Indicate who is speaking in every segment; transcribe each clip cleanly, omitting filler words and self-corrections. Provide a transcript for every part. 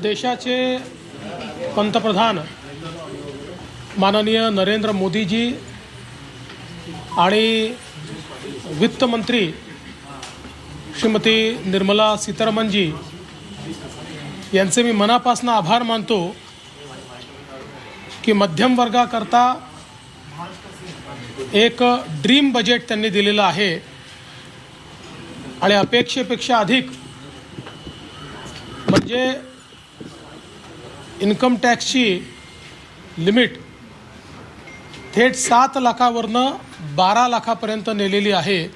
Speaker 1: देशाचे पंतप्रधान माननीय नरेंद्र मोदीजी आणि वित्तमंत्री श्रीमती निर्मला सीतारामनजी यांचे मी मनापासून आभार मानतो की मध्यम वर्गाकरता एक ड्रीम बजेट त्यांनी दिलेलं आहे आणि अपेक्षेपेक्षा अधिक म्हणजे इन्कम टॅक्सची लिमिट थेट 7 लाखावरनं 12 लाखापर्यंत नेलेली आहे।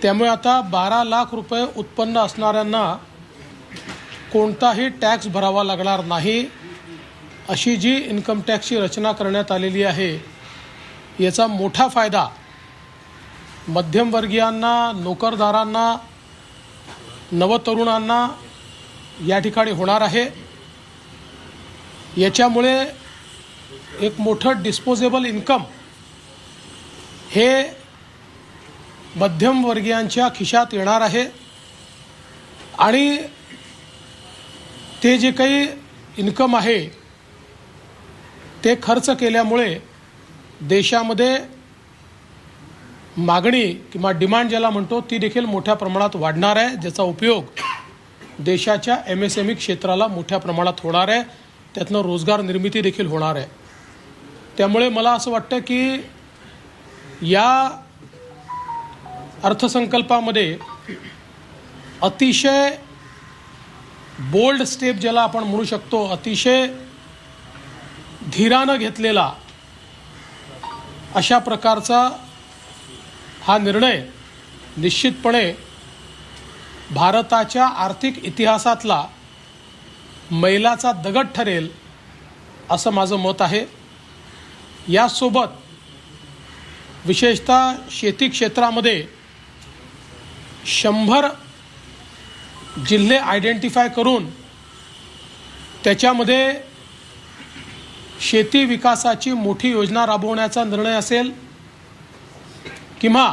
Speaker 1: त्यामुळे आता 12 लाख रुपये उत्पन्न असणाऱ्यांना कोणताही टॅक्स भरावा लागणार नाही अशी जी इन्कम टॅक्सची रचना करण्यात आलेली आहे याचा मोठा फायदा मध्यमवर्गीयांना, नोकरदारांना, नवतरुणांना या ठिकाणी होणार आहे। याच्यामुळे एक मोठं डिस्पोजेबल इन्कम हे मध्यमवर्गीयांच्या खिशात येणार आहे आणि ते जे काही इन्कम आहे ते खर्च केल्यामुळे देशामध्ये मागणी किंवा डिमांड ज्याला म्हणतो ती देखील मोठ्या प्रमाणात वाढणार आहे, ज्याचा उपयोग देशाच्या MSME क्षेत्राला मोठ्या प्रमाणात होणार आहे, त्यातनं रोजगार निर्मिती देखील होणार आहे। त्यामुळे मला असं वाटतं की या अर्थसंकल्पामध्ये अतिशय बोल्ड स्टेप ज्याला आपण म्हणू शकतो, अतिशय धीरानं घेतलेला अशा प्रकारचा हा निर्णय निश्चितपणे भारताच्या आर्थिक इतिहासातला मैलाचा दगड ठरेल असं माझं मत आहे। यासोबत विशेषतः शेती क्षेत्रामध्ये 100 जिल्हे आयडेंटिफाय करून त्याच्यामध्ये शेती विकासाची मोठी योजना राबवण्याचा निर्णय असेल किंवा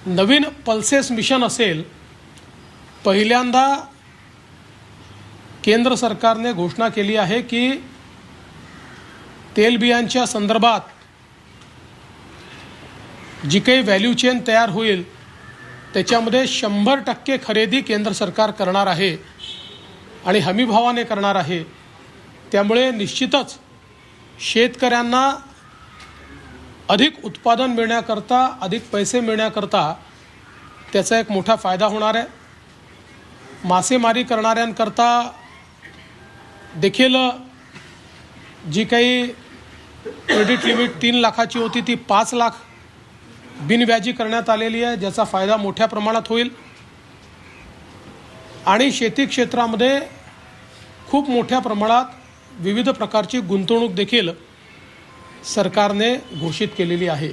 Speaker 1: नवीन पल्सेस मिशन असेल, पहिल्यांदा केंद्र सरकारने घोषणा केली आहे की तेलबियांच्या संदर्भात जी काही व्हॅल्यू चेन तयार होईल त्याच्यामध्ये 100% खरेदी केंद्र सरकार करणार आहे आणि हमीभावाने करणार आहे। त्यामुळे निश्चितच शेतकऱ्यांना अधिक उत्पादन मिळण्याकरता, अधिक पैसे मिळण्याकरता त्याचा एक मोठा फायदा होणार आहे। मासेमारी करणाऱ्यांकरता देखील जी काही क्रेडिट लिमिट 3 लाखाची होती ती 5 लाख बिनव्याजी करण्यात आलेली आहे, ज्याचा फायदा मोठ्या प्रमाणात होईल आणि शेती क्षेत्रामध्ये खूप मोठ्या प्रमाणात विविध प्रकारची गुंतवणूक देखील सरकारने घोषित केलेली आहे।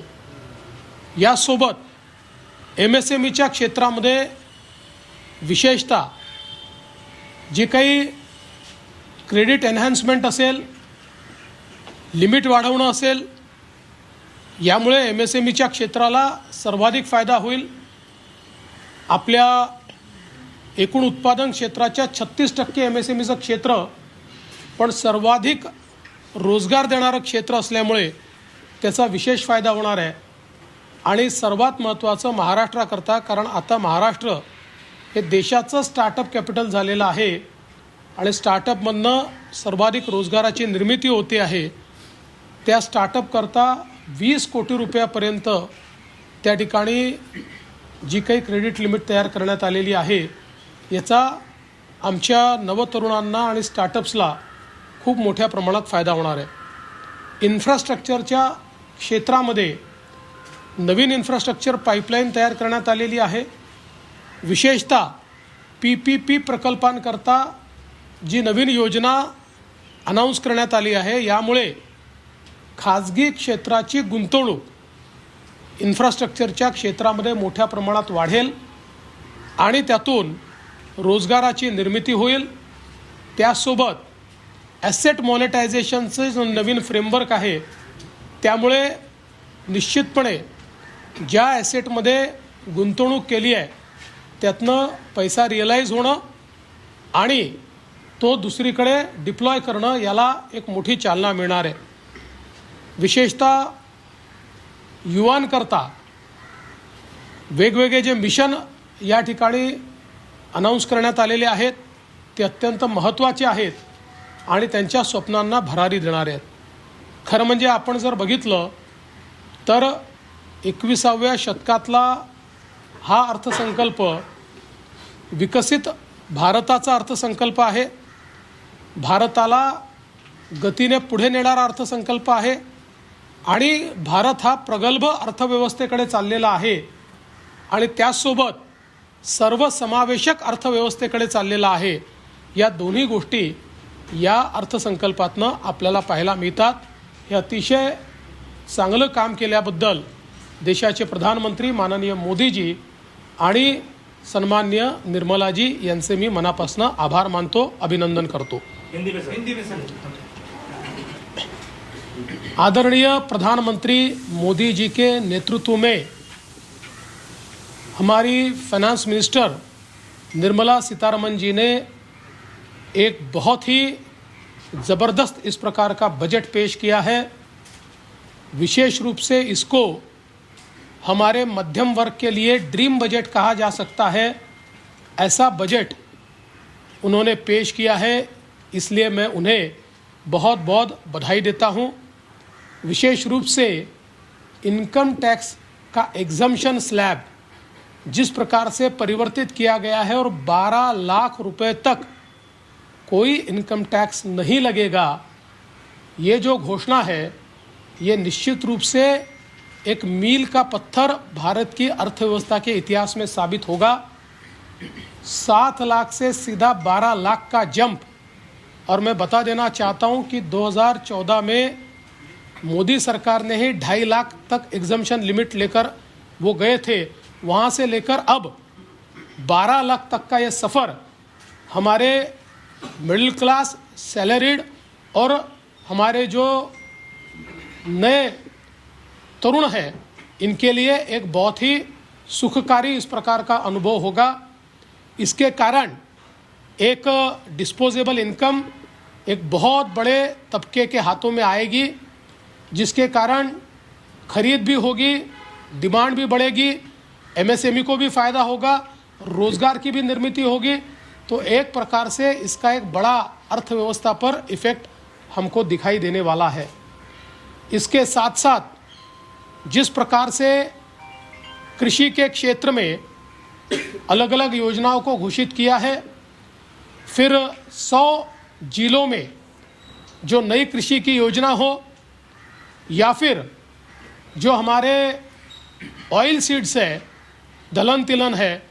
Speaker 1: यासोबत MSMEच्या क्षेत्रामध्ये विशेषतः जी काही क्रेडिट एनहान्समेंट असेल, लिमिट वाढवणं असेल, यामुळे MSMEच्या क्षेत्राला सर्वाधिक फायदा होईल। आपल्या एकूण उत्पादन क्षेत्राच्या 36% MSMEचं क्षेत्र पण सर्वाधिक रोजगार देणारं क्षेत्र असल्यामुळे त्याचा विशेष फायदा होणार आहे। आणि सर्वात महत्त्वाचं महाराष्ट्राकरता, कारण आता महाराष्ट्र हे देशाचं स्टार्टअप कॅपिटल झालेलं आहे आणि स्टार्टअपमधनं सर्वाधिक रोजगाराची निर्मिती होते आहे। त्या स्टार्टअपकरता 20 कोटी रुपयापर्यंत त्या ठिकाणी जी काही क्रेडिट लिमिट तयार करण्यात आलेली आहे याचा आमच्या नवतरुणांना आणि स्टार्टअप्सला खूप मोठ्या प्रमाणात फायदा होणार आहे। इन्फ्रास्ट्रक्चरच्या क्षेत्रामध्ये नवीन इन्फ्रास्ट्रक्चर पाईपलाईन तयार करण्यात आलेली आहे। विशेषतः PPP प्रकल्पांकरता जी नवीन योजना अनाऊन्स करण्यात आली आहे, यामुळे खाजगी क्षेत्राची गुंतवणूक इन्फ्रास्ट्रक्चरच्या क्षेत्रामध्ये मोठ्या प्रमाणात वाढेल आणि त्यातून रोजगाराची निर्मिती होईल। त्यासोबत ॲसेट मॉनिटायझेशनचं जो नवीन फ्रेमवर्क आहे त्यामुळे निश्चितपणे ज्या ॲसेटमध्ये गुंतवणूक केली आहे त्यातनं पैसा रिअलाइज होणं आणि तो दुसरीकडे डिप्लॉय करणं याला एक मोठी चालना मिळणार आहे. विशेषतः युवांकरता वेगवेगळे जे मिशन या ठिकाणी अनाऊन्स करण्यात आलेले आहेत ते अत्यंत महत्त्वाचे आहेत आणि त्यांच्या स्वप्नांना भरारी देणारे आहेत. खरं म्हणजे आपण जर बघितलं तर 21व्या शतकातला हा अर्थसंकल्प विकसित भारताचा अर्थसंकल्प आहे. भारताला गतीने पुढे नेणारा अर्थसंकल्प आहे आणि भारत हा प्रगल्भ अर्थव्यवस्थेकडे चाललेला आहे आणि त्याचसोबत सर्वसमावेशक अर्थव्यवस्थेकडे चाललेला आहे. या दोन्ही गोष्टी या अर्थसंकल्पातनं आपल्याला पाहायला मिळतात. हे अतिशय चांगलं काम केल्याबद्दल देशाचे प्रधानमंत्री माननीय मोदीजी आणि सन्मान्य निर्मलाजी यांचे मी मनापासून आभार मानतो, अभिनंदन करतो. आदरणीय प्रधानमंत्री मोदी जी के नेतृत्व में हमारी फाइनेंस मिनिस्टर निर्मला सीतारमण जी ने एक बहुत ही ज़बरदस्त इस प्रकार का बजट पेश किया है. विशेष रूप से इसको हमारे मध्यम वर्ग के लिए ड्रीम बजट कहा जा सकता है. ऐसा बजट उन्होंने पेश किया है, इसलिए मैं उन्हें बहुत बहुत बधाई देता हूं. विशेष रूप से इनकम टैक्स का एग्जम्पशन स्लैब जिस प्रकार से परिवर्तित किया गया है और 12 लाख रुपए तक कोई इनकम टैक्स नहीं लगेगा, ये जो घोषणा है ये निश्चित रूप से एक मील का पत्थर भारत की अर्थव्यवस्था के इतिहास में साबित होगा. 7 लाख से सीधा 12 लाख का जंप. और मैं बता देना चाहता हूँ कि 2014 में मोदी सरकार ने ही 2.5 लाख तक एग्जम्पशन लिमिट लेकर वो गए थे. वहाँ से लेकर अब 12 लाख तक का ये सफ़र हमारे मिडिल क्लास, सैलरीड और हमारे जो नए तरुण हैं इनके लिए एक बहुत ही सुखकारी इस प्रकार का अनुभव होगा. इसके कारण एक डिस्पोजेबल इनकम एक बहुत बड़े तबके के हाथों में आएगी, जिसके कारण खरीद भी होगी, डिमांड भी बढ़ेगी, एमएसएमई को भी फ़ायदा होगा, रोज़गार की भी निर्मित होगी. तो एक प्रकार से इसका एक बड़ा अर्थव्यवस्था पर इफ़ेक्ट हमको दिखाई देने वाला है. इसके साथ साथ जिस प्रकार से कृषि के क्षेत्र में अलग अलग योजनाओं को घोषित किया है, फिर 100 जिलों में जो नई कृषि की योजना हो या फिर जो हमारे ऑयल सीड्स है, दलहन तिलहन है,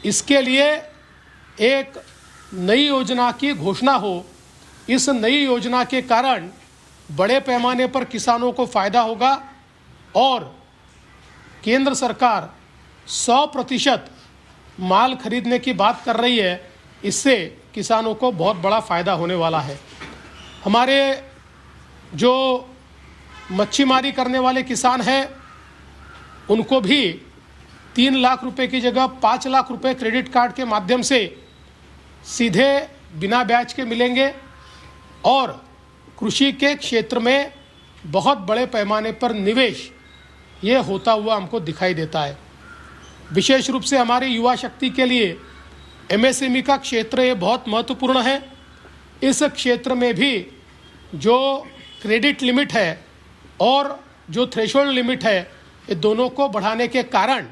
Speaker 1: इसके लिए एक नई योजना की घोषणा हो. इस नई योजना के कारण बड़े पैमाने पर किसानों को फ़ायदा होगा और केंद्र सरकार 100% माल खरीदने की बात कर रही है. इससे किसानों को बहुत बड़ा फ़ायदा होने वाला है. हमारे जो मच्छीमारी करने वाले किसान हैं उनको भी 3 लाख रुपए की जगह 5 लाख रुपए क्रेडिट कार्ड के माध्यम से सीधे बिना ब्याज के मिलेंगे और कृषि के क्षेत्र में बहुत बड़े पैमाने पर निवेश ये होता हुआ हमको दिखाई देता है. विशेष रूप से हमारी युवा शक्ति के लिए एमएसएमई का क्षेत्र ये बहुत महत्वपूर्ण है. इस क्षेत्र में भी जो क्रेडिट लिमिट है और जो थ्रेशोल्ड लिमिट है, ये दोनों को बढ़ाने के कारण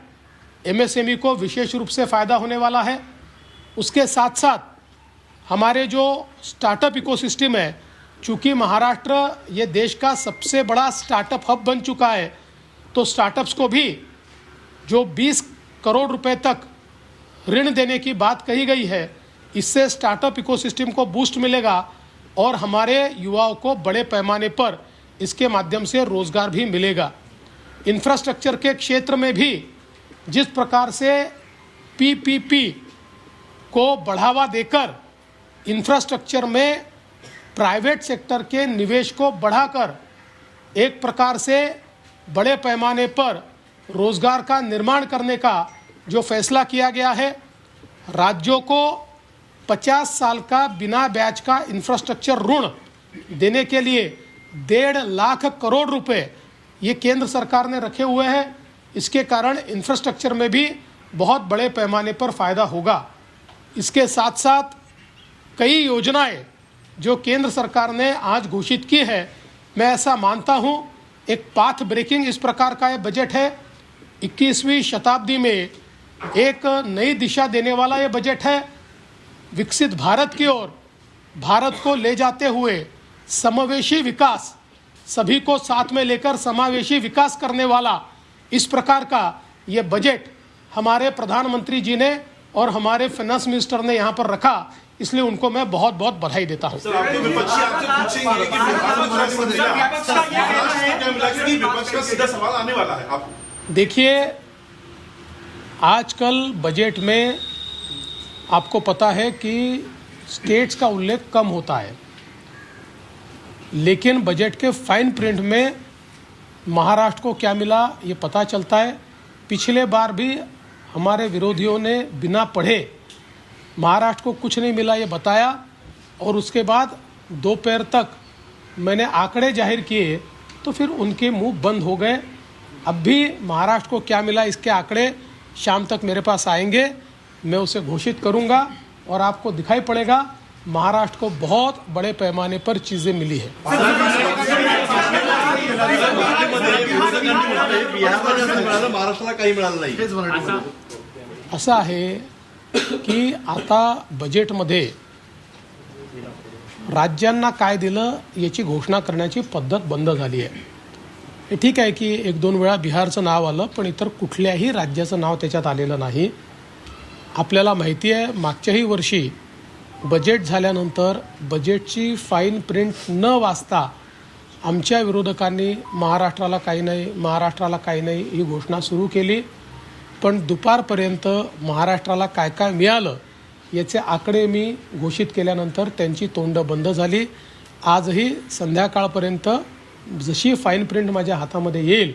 Speaker 1: एमएसएमई को विशेष रूप से फ़ायदा होने वाला है. उसके साथ साथ हमारे जो स्टार्टअप इकोसिस्टम है, चूँकि महाराष्ट्र ये देश का सबसे बड़ा स्टार्टअप हब बन चुका है, तो स्टार्टअप्स को भी जो 20 करोड़ रुपए तक ऋण देने की बात कही गई है, इससे स्टार्टअप इकोसिस्टम को बूस्ट मिलेगा और हमारे युवाओं को बड़े पैमाने पर इसके माध्यम से रोज़गार भी मिलेगा. इंफ्रास्ट्रक्चर के क्षेत्र में भी जिस प्रकार से पीपीपी को बढ़ावा देकर इंफ्रास्ट्रक्चर में प्राइवेट सेक्टर के निवेश को बढ़ाकर एक प्रकार से बड़े पैमाने पर रोज़गार का निर्माण करने का जो फैसला किया गया है, राज्यों को 50 साल का बिना ब्याज का इंफ्रास्ट्रक्चर ऋण देने के लिए 1.5 लाख करोड़ रुपए ये केंद्र सरकार ने रखे हुए हैं। इसके कारण इंफ्रास्ट्रक्चर में भी बहुत बड़े पैमाने पर फ़ायदा होगा। इसके साथ साथ कई योजनाएं जो केंद्र सरकार ने आज घोषित की है, मैं ऐसा मानता हूं एक पाथ ब्रेकिंग इस प्रकार का ये बजट है। 21वीं शताब्दी में एक नई दिशा देने वाला ये बजट है। विकसित भारत की ओर भारत को ले जाते हुए समावेशी विकास, सभी को साथ में लेकर समावेशी विकास करने वाला इस प्रकार का ये बजट हमारे प्रधानमंत्री जी ने और हमारे फाइनेंस मिनिस्टर ने यहाँ पर रखा, इसलिए उनको मैं बहुत बहुत बधाई देता हूँ। देखिए, आजकल बजट में आपको पता है कि स्टेट्स का उल्लेख कम होता है, लेकिन बजट के फाइन प्रिंट में महाराष्ट्र को क्या मिला ये पता चलता है। पिछले बार भी हमारे विरोधियों ने बिना पढ़े महाराष्ट्र को कुछ नहीं मिला ये बताया, और उसके बाद दोपहर तक मैंने आंकड़े जाहिर किए तो फिर उनके मुंह बंद हो गए। अब भी महाराष्ट्र को क्या मिला इसके आंकड़े शाम तक मेरे पास आएंगे, मैं उसे घोषित करूंगा और आपको दिखाई पड़ेगा महाराष्ट्र को बहुत बड़े पैमाने पर चीज़ें मिली है।
Speaker 2: महाराष्ट्राला काही मिळालं नाही
Speaker 1: असं आहे की आता बजेटमध्ये राज्यांना काय दिलं याची घोषणा करण्याची पद्धत बंद झाली आहे। हे ठीक आहे की 1-2 वेळा बिहारचं नाव आलं, पण इतर कुठल्याही राज्याचं नाव त्याच्यात आलेलं नाही। आपल्याला माहिती आहे मागच्याही वर्षी बजेट झाल्यानंतर बजेटची फाईन प्रिंट न वाचता आमच्या विरोधकांनी महाराष्ट्राला काही नाही ही घोषणा सुरू केली, पण दुपारपर्यंत महाराष्ट्राला काय काय मिळालं याचे आकडे मी घोषित केल्यानंतर त्यांची तोंड बंद झाली। आजही संध्याकाळपर्यंत जशी फाईन प्रिंट माझ्या हातामध्ये येईल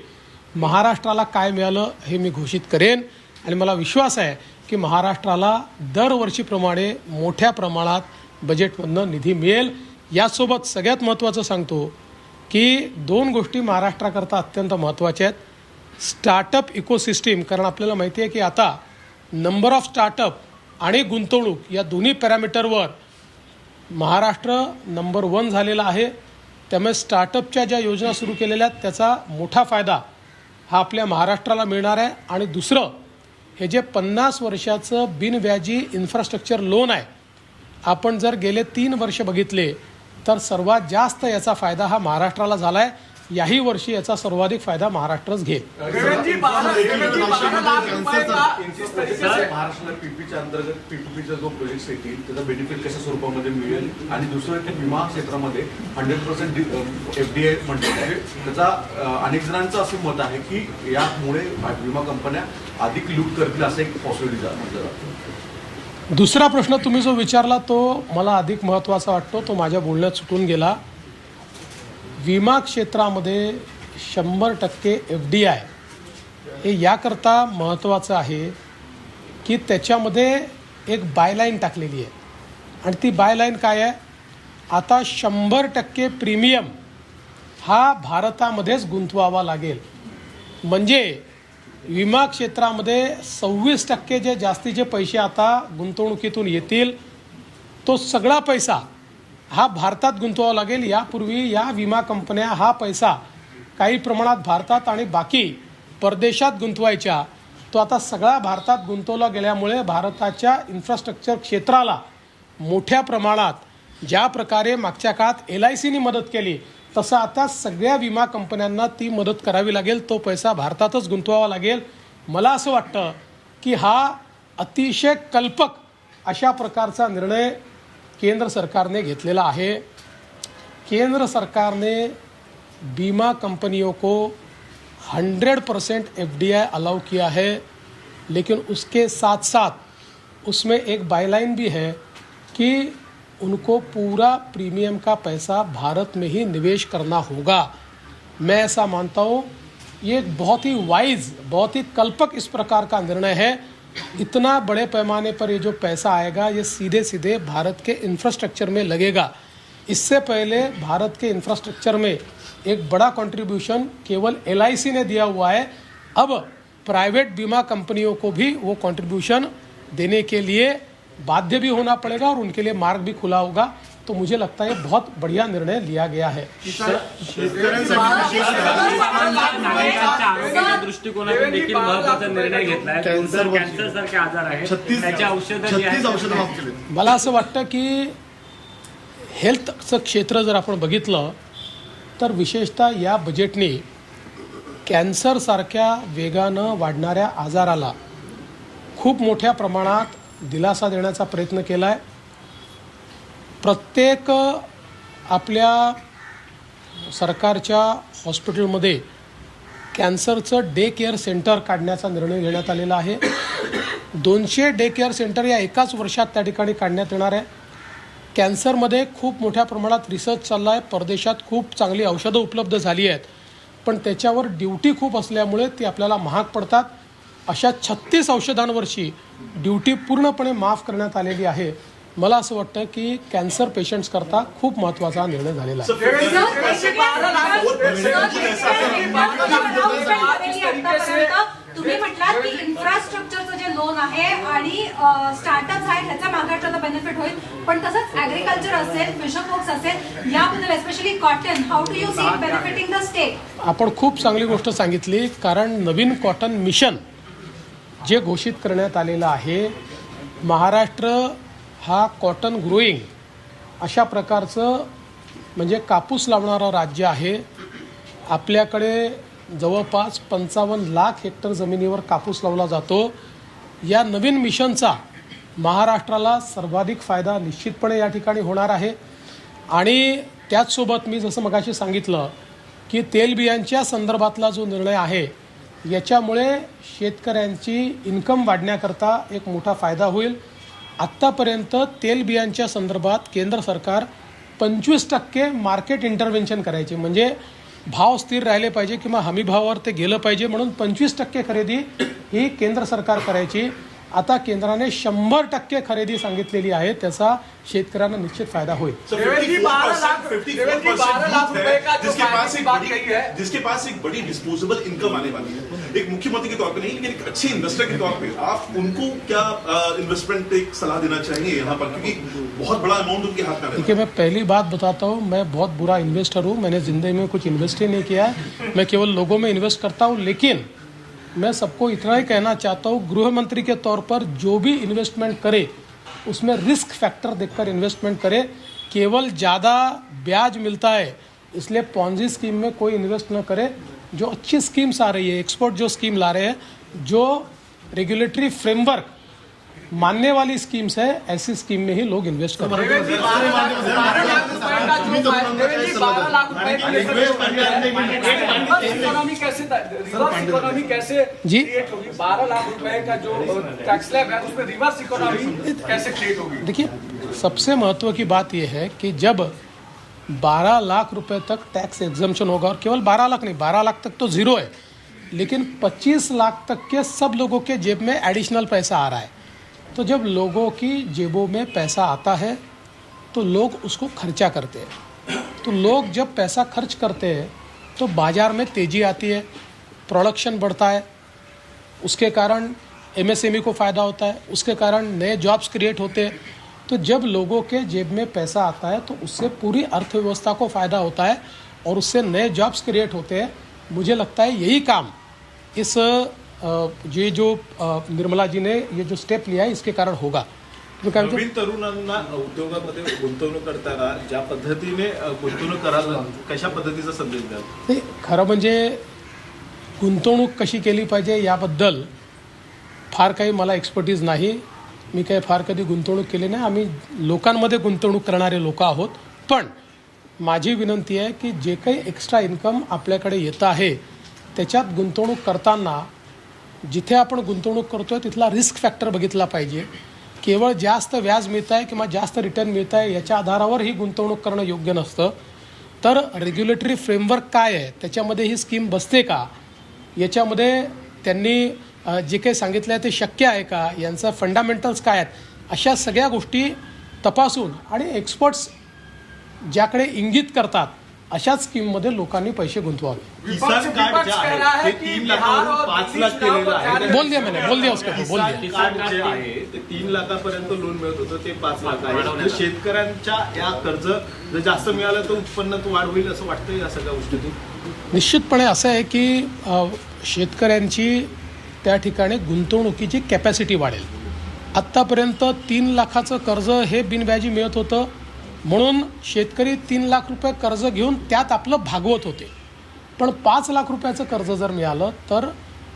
Speaker 1: महाराष्ट्राला काय मिळालं हे मी घोषित करेन, आणि मला विश्वास आहे की महाराष्ट्राला दरवर्षीप्रमाणे मोठ्या प्रमाणात बजेटमधनं निधी मिळेल। यासोबत सगळ्यात महत्त्वाचं सांगतो की 2 गोष्टी महाराष्ट्राकरता अत्यंत महत्त्वाच्या आहेत। स्टार्टअप इकोसिस्टीम, कारण आपल्याला माहिती आहे की आता नंबर ऑफ स्टार्टअप आणि गुंतवणूक या दोन्ही पॅरामीटरवर महाराष्ट्र नंबर 1 झालेला आहे। त्यामुळे स्टार्टअपच्या ज्या योजना सुरू केलेल्या आहेत त्याचा मोठा फायदा हा आपल्या महाराष्ट्राला मिळणार आहे। आणि दुसरं, हे जे 50 वर्षाचं बिनव्याजी इन्फ्रास्ट्रक्चर लोन आहे, आपण जर गेले 3 वर्ष बघितले तर सर्वात जास्त याचा फायदा हा महाराष्ट्राला झाला आहे। याही वर्षी याचा सर्वाधिक फायदा महाराष्ट्रच घेईल।
Speaker 2: महाराष्ट्राला पीपीच्या अंतर्गत पीपीपीचा जो प्रोजेक्ट येतील त्याचा बेनिफिट कशा स्वरूपामध्ये मिळेल, आणि दुसरं की विमा क्षेत्रामध्ये 100% FDI म्हणतात, त्याचा अनेक जणांचं असं मत आहे की यामुळे विमा कंपन्या अधिक लूट करतील असं एक पॉसिबिलिटी आहे।
Speaker 1: दुसरा प्रश्न तुम्ही जो विचारला तो मला अधिक महत्त्वाचा वाटतो, तो माझ्या बोलण्यात सुटून गेला। विमा क्षेत्रामध्ये 100% FDI हे याकरता महत्त्वाचं आहे की त्याच्यामध्ये एक बायलाईन टाकलेली आहे, आणि ती बायलाईन काय आहे, आता 100% प्रीमियम हा भारतामध्येच गुंतवावा लागेल। म्हणजे विमा क्षेत्रामध्ये 26% जे जास्तीचे पैसे आता गुंतवणुकीतून येतील तो सगळा पैसा हा भारतात गुंतवावा लागेल। यापूर्वी या विमा कंपन्या हा पैसा काही प्रमाणात भारतात आणि बाकी परदेशात गुंतवायच्या, तो आता सगळा भारतात गुंतवला गेल्यामुळे भारताच्या इन्फ्रास्ट्रक्चर क्षेत्राला मोठ्या प्रमाणात ज्या प्रकारे मागच्या काळात LICनी मदत केली तसं आता सगळ्या विमा कंपन्यांना ती मदत करावी लागेल, तो पैसा भारतातच गुंतवावा लागेल। मला असं वाटतं की हा अतिशय कल्पक अशा प्रकारचा निर्णय केंद्र सरकारने घेतलेला है। केंद्र सरकार ने बीमा कंपनियों को 100% FDI अलाउ किया है, लेकिन उसके साथ साथ उसमें एक बायलाइन भी है कि उनको पूरा प्रीमियम का पैसा भारत में ही निवेश करना होगा। मैं ऐसा मानता हूँ ये एक बहुत ही वाइज, बहुत ही कल्पक इस प्रकार का निर्णय है, इतना बड़े पैमाने पर ये जो पैसा आएगा ये सीधे सीधे भारत के इंफ्रास्ट्रक्चर में लगेगा। इससे पहले भारत के इंफ्रास्ट्रक्चर में एक बड़ा कंट्रीब्यूशन केवल LIC ने दिया हुआ है। अब प्राइवेट बीमा कंपनियों को भी वो कंट्रीब्यूशन देने के लिए बाध्य भी होना पड़ेगा और उनके लिए मार्ग भी खुला होगा। तो मुझे लगता है बहुत बढ़िया निर्णय लिया गया है।
Speaker 3: आरोग्याच्या दृष्टिकोनातून देखील महत्त्वाचा निर्णय घेतलाय। कॅन्सर सारखे आजार आहेत, त्याच्या औषधं
Speaker 1: मला असं वाटतं की हेल्थचं क्षेत्र जर आपण बघितलं तर विशेषतः या बजेटने कॅन्सरसारख्या वेगानं वाढणाऱ्या आजाराला खूप मोठ्या प्रमाणात दिलासा देण्याचा प्रयत्न केला आहे। प्रत्येक आपल्या सरकारच्या हॉस्पिटलमध्ये कॅन्सरचं डे केअर सेंटर काढण्याचा निर्णय घेण्यात आलेला आहे। 200 डे केअर सेंटर या एकाच वर्षात त्या ठिकाणी काढण्यात येणार आहे। कॅन्सरमध्ये खूप मोठ्या प्रमाणात रिसर्च चालला आहे। परदेशात खूप चांगली औषधं उपलब्ध झाली आहेत, पण त्याच्यावर ड्युटी खूप असल्यामुळे ती आपल्याला महाग पडतात। अशा 36 औषधांवरची ड्युटी पूर्णपणे माफ करण्यात आलेली आहे। मला असं वाटतं की कॅन्सर पेशंट्स करता खूप महत्त्वाचा निर्णय झालेला आहे।
Speaker 4: तुम्ही म्हटलात की इन्फ्रास्ट्रक्चरचं जे लोन आहे आणि स्टार्टअप्स आहेत ह्याचा महाराष्ट्राला बेनिफिट होईल, पण तसंच ॲग्रिकल्चर असेल, फिशर फोक्स असेल, याबद्दल specially cotton, how do you see benefiting the state?
Speaker 1: आपण खूप चांगली गोष्ट सांगितली, कारण नवीन कॉटन मिशन जे घोषित करण्यात आलेलं आहे, महाराष्ट्र हा कॉटन ग्रोईंग अशा प्रकारचं म्हणजे कापूस लावणारं राज्य आहे। आपल्याकडे जवळपास 55 लाख हेक्टर जमिनीवर कापूस लावला जातो। या नवीन मिशनचा महाराष्ट्राला सर्वाधिक फायदा निश्चितपणे या ठिकाणी होणार आहे। आणि त्याचसोबत मी जसं मगाशी सांगितलं की तेलबियांच्या संदर्भातला जो निर्णय आहे याच्यामुळे शेतकऱ्यांची इन्कम वाढण्याकरता एक मोठा फायदा होईल। आत्तापर्यंत तेलबियांच्या संदर्भात केंद्र सरकार 25% मार्केट इंटरव्हेन्शन करायचे, म्हणजे भाव स्थिर राहिले पाहिजे किंवा हमी भावावर ते गेलं पाहिजे म्हणून 25% खरेदी ही केंद्र सरकार करायची। आता केंद्राने 100% खरेदी सांगितलेली आहे, त्याचा शेतकऱ्यांना निश्चित फायदा होईल।
Speaker 5: जिसके पास एक बड़ी डिस्पोजेबल इनकम आने वाली है, एक मुख्यमंत्री के तौर पे नहीं लेकिन एक अच्छे इन्वेस्टर के तौर पे आप उनको क्या इन्वेस्टमेंट एक सलाह देना चाहिए यहाँ पर, क्योंकि बहुत बड़ा अमाउंट उनके हाथ में है।
Speaker 1: देखिए, मैं पहली बात बताता हूँ, मैं बहुत बुरा इन्वेस्टर हूँ। मैंने ज़िंदगी में कुछ इन्वेस्ट ही नहीं किया है, मैं केवल लोगों में इन्वेस्ट करता हूँ। लेकिन मैं सबको इतना ही कहना चाहता हूँ, गृह मंत्री के तौर पर जो भी इन्वेस्टमेंट करे उसमें रिस्क फैक्टर देखकर इन्वेस्टमेंट करे। केवल ज़्यादा ब्याज मिलता है इसलिए पॉन्जी स्कीम में कोई इन्वेस्ट न करे। जो अच्छी स्कीम्स आ रही है, एक्सपोर्ट जो स्कीम ला रहे हैं, जो रेगुलेटरी फ्रेमवर्क मानने वाली स्कीम्स है, ऐसी स्कीम में ही लोग इन्वेस्ट करें। जी,
Speaker 3: 12 लाख रुपए का जो टैक्स स्लैब है उसमें रिवर्स इकोनॉमी कैसे क्रिएट होगी?
Speaker 1: देखिए, सबसे महत्व की बात यह है कि जब 12 लाख रुपए तक टैक्स एग्जम्पशन होगा, और केवल 12 लाख नहीं, 12 लाख तक तो ज़ीरो है, लेकिन 25 लाख तक के सब लोगों के जेब में एडिशनल पैसा आ रहा है। तो जब लोगों की जेबों में पैसा आता है तो लोग उसको खर्चा करते हैं। तो लोग जब पैसा खर्च करते हैं तो बाज़ार में तेज़ी आती है, प्रोडक्शन बढ़ता है, उसके कारण MSME को फ़ायदा होता है, उसके कारण नए जॉब्स क्रिएट होते हैं। तो जब लोगों के जेब में पैसा आता है तो उससे पूरी अर्थव्यवस्था को फ़ायदा होता है और उससे नए जॉब्स क्रिएट होते हैं। मुझे लगता है यही काम इस ये जो निर्मला जी ने ये जो स्टेप लिया है इसके कारण होगा।
Speaker 5: नवीन तरुणांना उद्योगामध्ये गुंतवणूक करताना ज्या पद्धतीने गुंतवणूक करायला कशा पद्धतीचा संदेश द्याल?
Speaker 1: नाही, खरं म्हणजे गुंतवणूक कशी केली पाहिजे याबद्दल फार काही मला एक्सपर्टीज नाही। मी काही फार कधी गुंतवणूक केली नाही। आम्ही लोकांमध्ये गुंतवणूक करणारे लोक आहोत। पण माझी विनंती आहे की जे काही एक्स्ट्रा इन्कम आपल्याकडे येतं आहे त्याच्यात गुंतवणूक करताना जिथे आपण गुंतवणूक करतोय तिथला रिस्क फॅक्टर बघितला पाहिजे। केवळ जास्त व्याज मिळत आहे किंवा जास्त रिटर्न मिळत आहे याच्या आधारावर ही गुंतवणूक करणं योग्य नसतं। तर रेग्युलेटरी फ्रेमवर्क काय आहे, त्याच्यामध्ये ही स्कीम बसते का, याच्यामध्ये त्यांनी जे काही सांगितलं आहे ते शक्य आहे का, यांचं फंडामेंटल्स काय आहेत, अशा सगळ्या गोष्टी तपासून आणि एक्सपर्ट्स ज्याकडे इंगित करतात अशाच स्कीममध्ये लोकांनी पैसे गुंतवावे.
Speaker 6: किसान कार्ड जे आहे ते 3 लाखावरून 5 लाख केलेलं आहे.
Speaker 1: बोल दिया उसको बोल दिया.
Speaker 6: किसान कार्ड जे आहे ते 3 लाखापर्यंत लोन मिळत होतं, ते 5 लाख आहे. तर शेतकऱ्यांच्या या कर्ज जर जास्त मिळालं तर उत्पन्नात वाढ होईल असं वाटतं या सगळ्या गोष्टीतून.
Speaker 1: निश्चितपणे असं आहे की शेतकऱ्यांची त्या ठिकाणी गुंतवणुकीची कॅपॅसिटी वाढेल. आत्तापर्यंत 3 लाखाचं कर्ज हे बिनव्याजी मिळत होतं, म्हणून शेतकरी 3 लाख रुपये कर्ज घेऊन त्यात आपलं भागवत होते. पण 5 लाख रुपयाचं कर्ज जर मिळालं तर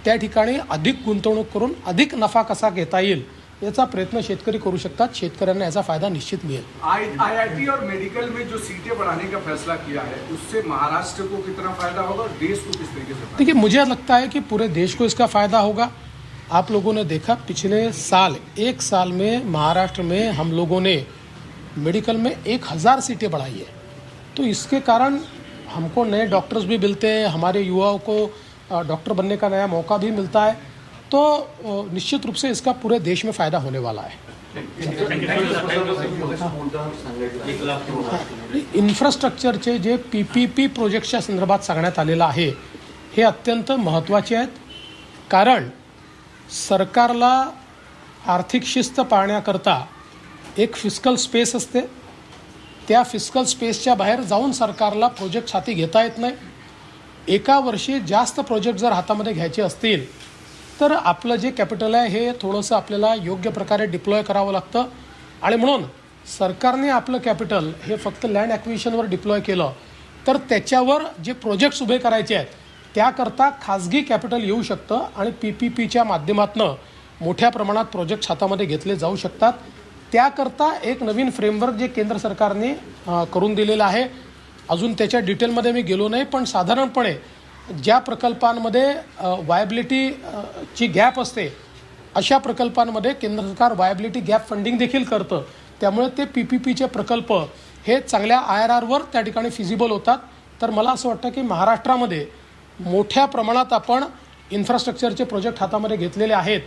Speaker 1: त्या ठिकाणी अधिक गुंतवणूक करून अधिक नफा कसा घेता येईल याचा प्रयत्न शेतकरी करू शकतात. शेतकऱ्यांना याचा फायदा निश्चित मिळेल.
Speaker 7: IIT और मेडिकल में जो सीटें बढ़ाने का फैसला किया है उससे महाराष्ट्र को कितना फायदा होगा और देश को किस तरीके से?
Speaker 1: देखिए, मुझे लगता है कि पूरे देश को इसका फ़ायदा होगा. आप लोगों ने देखा पिछले साल 1 साल में महाराष्ट्र में हम लोगों ने मेडिकल में 1000 सीटें बढ़ाई है. तो इसके कारण हमको नए डॉक्टर्स भी मिलते हैं, हमारे युवाओं को डॉक्टर बनने का नया मौका भी मिलता है. तो निश्चित रूप से इसका पूरे देश में फ़ायदा होने वाला है. इन्फ्रास्ट्रक्चरचे जे PPP प्रोजेक्टच्या संदर्भात सांगण्यात आलेलं आहे हे अत्यंत महत्त्वाचे आहेत. कारण सरकारला आर्थिक शिस्त पाळण्याकरता एक फिस्कल स्पेस असते. त्या फिस्कल स्पेसच्या बाहेर जाऊन सरकारला प्रोजेक्ट हाती घेता येत नाही. एका वर्षी जास्त प्रोजेक्ट जर हातामध्ये घ्यायचे असतील तर आपलं जे कॅपिटल आहे हे थोडंसं आपल्याला योग्य प्रकारे डिप्लॉय करावं लागतं. आणि म्हणून सरकारने आपलं कॅपिटल हे फक्त लँड ॲक्विजिशनवर डिप्लॉय केलं तर त्याच्यावर जे प्रोजेक्ट्स उभे करायचे आहेत त्याकरता खाजगी कॅपिटल येऊ शकतं आणि PPPच्या माध्यमातून मोठ्या प्रमाणात प्रोजेक्ट्स हातामध्ये घेतले जाऊ शकतात. त्याकरता एक नवीन फ्रेमवर्क जे केंद्र सरकारने करून दिलेलं आहे. अजून त्याच्या डिटेलमध्ये मी गेलो नाही, पण साधारणपणे ज्या प्रकल्पांमध्ये वायबिलिटीची गॅप असते अशा प्रकल्पांमध्ये केंद्र सरकार वायबिलिटी गॅप फंडिंग देखील करतं. त्यामुळे ते PPPचे प्रकल्प हे चांगल्या IRRवर त्या ठिकाणी फिजिबल होतात. तर मला असं वाटतं की महाराष्ट्रामध्ये मोठ्या प्रमाणात आपण इन्फ्रास्ट्रक्चरचे प्रोजेक्ट हातामध्ये घेतलेले आहेत.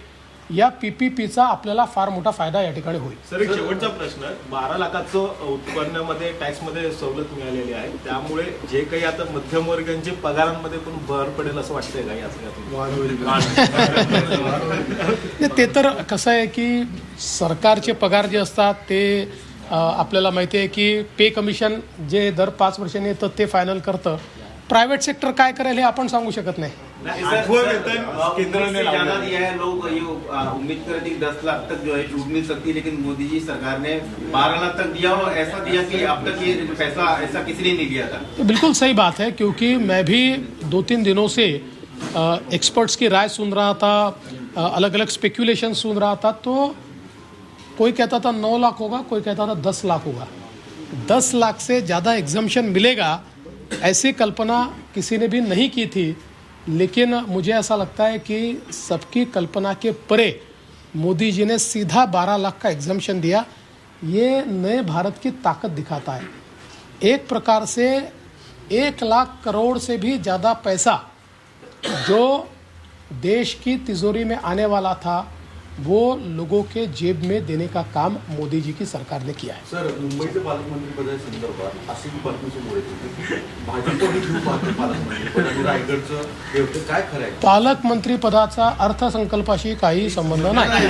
Speaker 1: या PPPचा आपल्याला फार मोठा फायदा या ठिकाणी होईल.
Speaker 6: सर, एक शेवटचा प्रश्न. 12 लाखाचं उत्पन्नामध्ये टॅक्समध्ये सवलत मिळालेली आहे, त्यामुळे जे काही आता मध्यमवर्गीयांच्या पगारांमध्ये पण भर पडेल असं वाटतंय का या सगळ्यातून?
Speaker 1: ते तर कसं आहे की सरकारचे पगार जे असतात ते आपल्याला माहिती आहे की पे कमिशन जे दर 5 वर्षांनी येतं ते फायनल करतं. प्रायव्हेट सेक्टर काय करेल हे आपण सांगू शकत नाही.
Speaker 6: केंद्र ने
Speaker 8: ज्यादा दिया है, लोग ये उम्मीद कर रहे थे कि 10 लाख तक जो है छूट मिल सकती है, लेकिन मोदी जी सरकार ने 12 लाख तक दिया और ऐसा दिया कि अब तक ये फैसला ऐसा किसी ने नहीं दिया था.
Speaker 1: तो बिल्कुल सही बात है, क्योंकि मैं भी 2-3 दिनों से एक्सपर्ट्स की राय सुन रहा था, अलग अलग स्पेक्यूलेशन सुन रहा था. तो कोई कहता था 9 लाख होगा, कोई कहता था 10 लाख होगा. 10 लाख से ज़्यादा एग्जम्पशन मिलेगा ऐसी कल्पना किसी ने भी नहीं की थी. लेकिन मुझे ऐसा लगता है कि सबकी कल्पना के परे मोदी जी ने सीधा 12 लाख का एग्जम्पशन दिया. ये नए भारत की ताकत दिखाता है. एक प्रकार से 1 लाख करोड़ से भी ज़्यादा पैसा जो देश की तिजोरी में आने वाला था वो लोगों के जेब में देने का काम मोदी जी की सरकार ने किया है.
Speaker 2: सर, मुंबईचे पालकमंत्रीपदासंदर्भात अशी बातमी समोर येत होती की भाजपने घेऊन पालकमंत्रीपद आणि रायगडचं हे होतं, काय खरं आहे?
Speaker 1: पालकमंत्री पदाचा अर्थसंकल्पाशी काही संबंध नाही.